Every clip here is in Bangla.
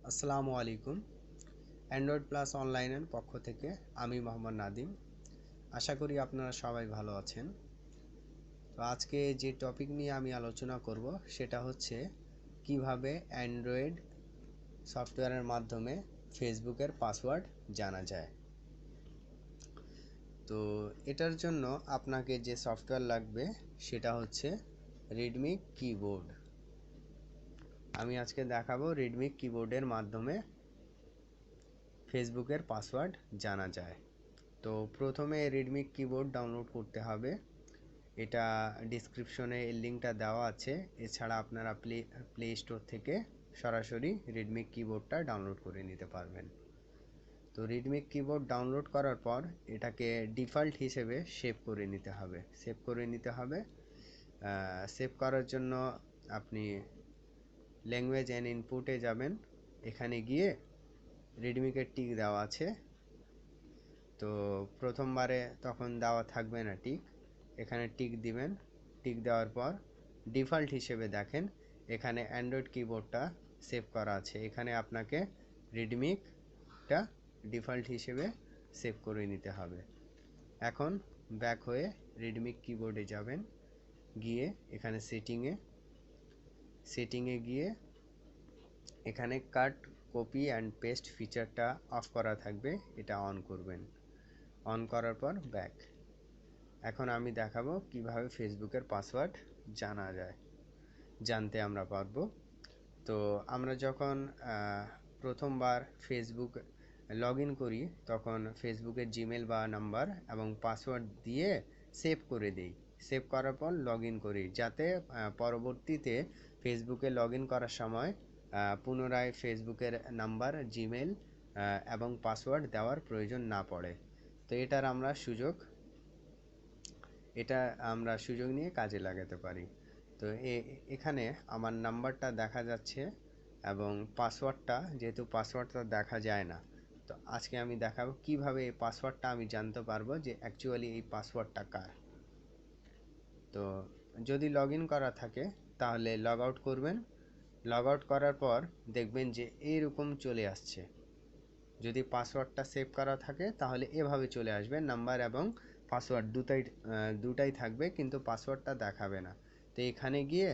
আসসালামু আলাইকুম। অ্যান্ড্রয়েড প্লাস অনলাইনের পক্ষ থেকে আমি মোহাম্মদ নাদিম। আশা করি আপনারা সবাই ভালো আছেন। তো আজকে যে টপিক নিয়ে আমি আলোচনা করব সেটা হচ্ছে কিভাবে অ্যান্ড্রয়েড সফটওয়্যারের মাধ্যমে ফেসবুকের পাসওয়ার্ড জানা যায়। তো এটার জন্য আপনাকে যে সফটওয়্যার লাগবে সেটা হচ্ছে রেডমি কিবোর্ড। আমি আজকে দেখাবো রেডমি কিবোর্ডের মাধ্যমে ফেসবুকের পাসওয়ার্ড জানা যায়। তো প্রথমে রেডমি কিবোর্ড ডাউনলোড করতে হবে। এটা ডিসক্রিপশনে এর লিঙ্কটা দেওয়া আছে। এছাড়া আপনারা প্লে স্টোর থেকে সরাসরি রেডমি কিবোর্ডটা ডাউনলোড করে নিতে পারবেন। তো রেডমি কিবোর্ড ডাউনলোড করার পর এটাকে ডিফল্ট হিসেবে সেভ করে নিতে হবে। সেভ করার জন্য আপনি ল্যাঙ্গুয়েজ অ্যান্ড ইনপুটে যাবেন। এখানে গিয়ে রেডমিকে টিক দেওয়া আছে। তো প্রথমবারে তখন দেওয়া থাকবে না টিক, এখানে টিক দিবেন। টিক দেওয়ার পর ডিফল্ট হিসেবে দেখেন এখানে অ্যান্ড্রয়েড কিবোর্ডটা সেভ করা আছে। এখানে আপনাকে রেডমিটা ডিফল্ট হিসেবে সেভ করে নিতে হবে। এখন ব্যাক হয়ে রেডমি কিবোর্ডে যাবেন, গিয়ে এখানে সেটিংয়ে গিয়ে এখানে কাট কপি অ্যান্ড পেস্ট ফিচারটা অফ করা থাকবে, এটা অন করবেন। অন করার পর ব্যাক। এখন আমি দেখাবো কিভাবে ফেসবুকের পাসওয়ার্ড জানতে আমরা পারবো। তো আমরা যখন প্রথমবার ফেসবুক লগ ইন করি তখন ফেসবুকের জিমেল বা নাম্বার এবং পাসওয়ার্ড দিয়ে সেভ করে দিই। সেভ করার পর লগ ইন করি, যাতে পরবর্তীতে ফেসবুকে লগ ইন করার সময় পুনরায় ফেসবুকের নাম্বার, জিমেল এবং পাসওয়ার্ড দেওয়ার প্রয়োজন না পড়ে। তো এটা আমরা সুযোগ নিয়ে কাজে লাগাতে পারি। তো এখানে আমার নাম্বারটা দেখা যাচ্ছে এবং পাসওয়ার্ডটা, যেহেতু পাসওয়ার্ডটা দেখা যায় না, তো আজকে আমি দেখাবো কিভাবে এই পাসওয়ার্ডটা আমি জানতে পারবো যে অ্যাকচুয়ালি এই পাসওয়ার্ডটা কার। তো যদি লগ ইন করা থাকে তাহলে লগ আউট করবেন। লগ আউট করার পর দেখবেন যে এইরকম চলে আসছে। যদি পাসওয়ার্ডটা সেভ করা থাকে তাহলে এভাবে চলে আসবে, নাম্বার এবং পাসওয়ার্ড দুটাই থাকবে, কিন্তু পাসওয়ার্ডটা দেখাবে না। তো এখানে গিয়ে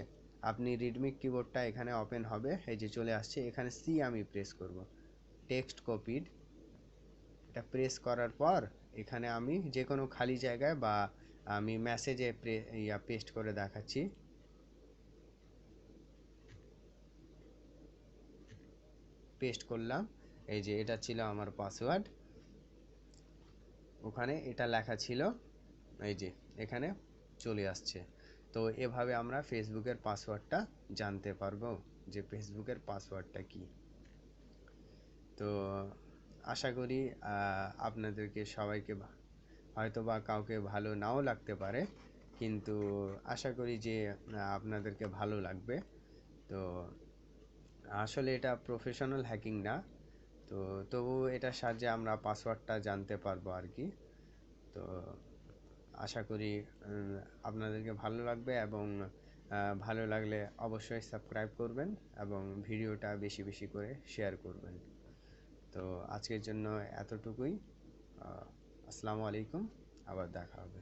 আপনি রেডমি কিবোর্ডটা এখানে ওপেন হবে, এই যে চলে আসছে। এখানে সি আমি প্রেস করব, টেক্সট কপিড। এটা প্রেস করার পর এখানে আমি যে কোনো খালি জায়গায় বা আমি মেসেজে পেস্ট করে দেখাচ্ছি। পেস্ট করলাম, এই যে এটা ছিল আমার পাসওয়ার্ড। ওখানে এটা লেখা ছিল, এই যে এখানে চলে আসছে। তো এভাবে আমরা ফেসবুকের পাসওয়ার্ডটা জানতে পারবো যে ফেসবুকের পাসওয়ার্ডটা কি। তো আশা করি আপনাদেরকে সবাইকে, হয়তো বা কাউকে ভালো নাও লাগতে পারে, কিন্তু আশা করি যে আপনাদেরকে ভালো লাগবে। তো আসলে এটা প্রফেশনাল হ্যাকিং না, তো তবু এটার সাহায্যে আমরা পাসওয়ার্ডটা জানতে পারবো আর কি। তো আশা করি আপনাদেরকে ভালো লাগবে, এবং ভালো লাগলে অবশ্যই সাবস্ক্রাইব করবেন এবং ভিডিওটা বেশি বেশি করে শেয়ার করবেন। তো আজকের জন্য এতটুকুই। আসসালামু আলাইকুম, আবার দেখা হবে।